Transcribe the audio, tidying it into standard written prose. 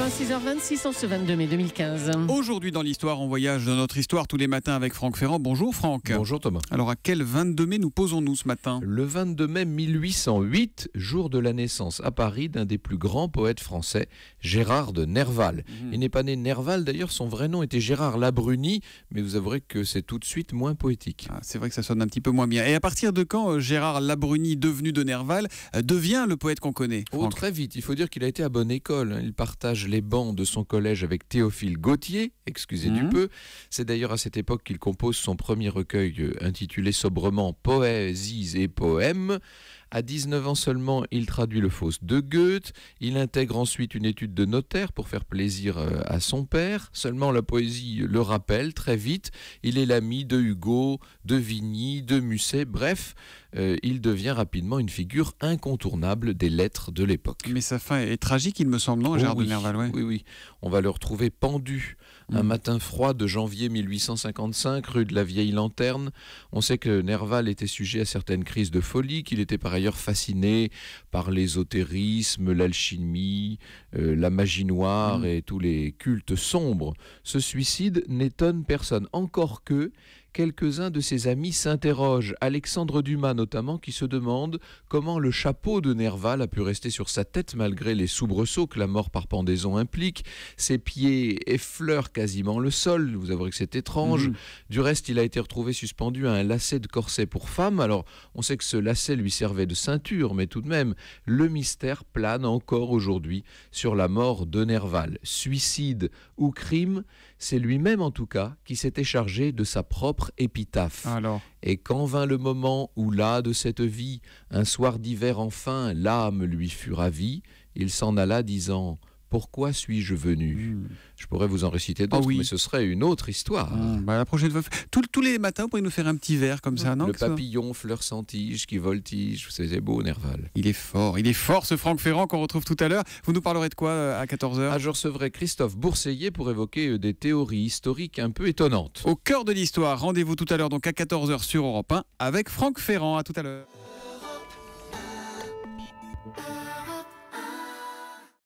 6h26 en ce 22 mai 2015. Aujourd'hui dans l'histoire, on voyage dans notre histoire tous les matins avec Franck Ferrand. Bonjour Franck. Bonjour Thomas. Alors à quel 22 mai nous posons-nous ce matin ? Le 22 mai 1808, jour de la naissance à Paris d'un des plus grands poètes français, Gérard de Nerval. Il n'est pas né Nerval d'ailleurs, son vrai nom était Gérard Labruni, mais vous avouerez que c'est tout de suite moins poétique. C'est vrai que ça sonne un petit peu moins bien. Et à partir de quand Gérard Labruni, devenu de Nerval, devient le poète qu'on connaît ? Très vite, il faut dire qu'il a été à bonne école. Il partage les bancs de son collège avec Théophile Gautier, excusez du peu. C'est d'ailleurs à cette époque qu'il compose son premier recueil intitulé sobrement Poésies et poèmes. À 19 ans seulement, il traduit le Faust de Goethe. Il intègre ensuite une étude de notaire pour faire plaisir à son père. Seulement la poésie le rappelle très vite. Il est l'ami de Hugo, de Vigny, de Musset. Bref, il devient rapidement une figure incontournable des lettres de l'époque. Mais sa fin est tragique, il me semble, non, Gérard de Nerval, ouais. Oui. On va le retrouver pendu un matin froid de janvier 1855, rue de la Vieille Lanterne. On sait que Nerval était sujet à certaines crises de folie, qu'il était par ailleurs fasciné par l'ésotérisme, l'alchimie, la magie noire et tous les cultes sombres. Ce suicide n'étonne personne, encore que quelques-uns de ses amis s'interrogent, Alexandre Dumas notamment, qui se demande comment le chapeau de Nerval a pu rester sur sa tête malgré les soubresauts que la mort par pendaison implique. Ses pieds effleurent quasiment le sol, vous avouerez que c'est étrange. Du reste, il a été retrouvé suspendu à un lacet de corset pour femme. Alors, on sait que ce lacet lui servait de ceinture, mais tout de même, le mystère plane encore aujourd'hui sur la mort de Nerval. Suicide ou crime, c'est lui-même en tout cas qui s'était chargé de sa propre épitaphe. Alors. Et quand vint le moment où là de cette vie, un soir d'hiver enfin, l'âme lui fut ravie, il s'en alla disant « Pourquoi suis-je venu ?» Je pourrais vous en réciter d'autres, mais ce serait une autre histoire. La prochaine fois, tous les matins, vous pourriez nous faire un petit vers comme ça, non ? Le papillon, fleur sans tige, qui voltige, c'est beau, Nerval. Il est fort ce Franck Ferrand qu'on retrouve tout à l'heure. Vous nous parlerez de quoi à 14h ? Je recevrai Christophe Bourseiller pour évoquer des théories historiques un peu étonnantes. Au cœur de l'histoire, rendez-vous tout à l'heure donc à 14h sur Europe 1 avec Franck Ferrand. À tout à l'heure.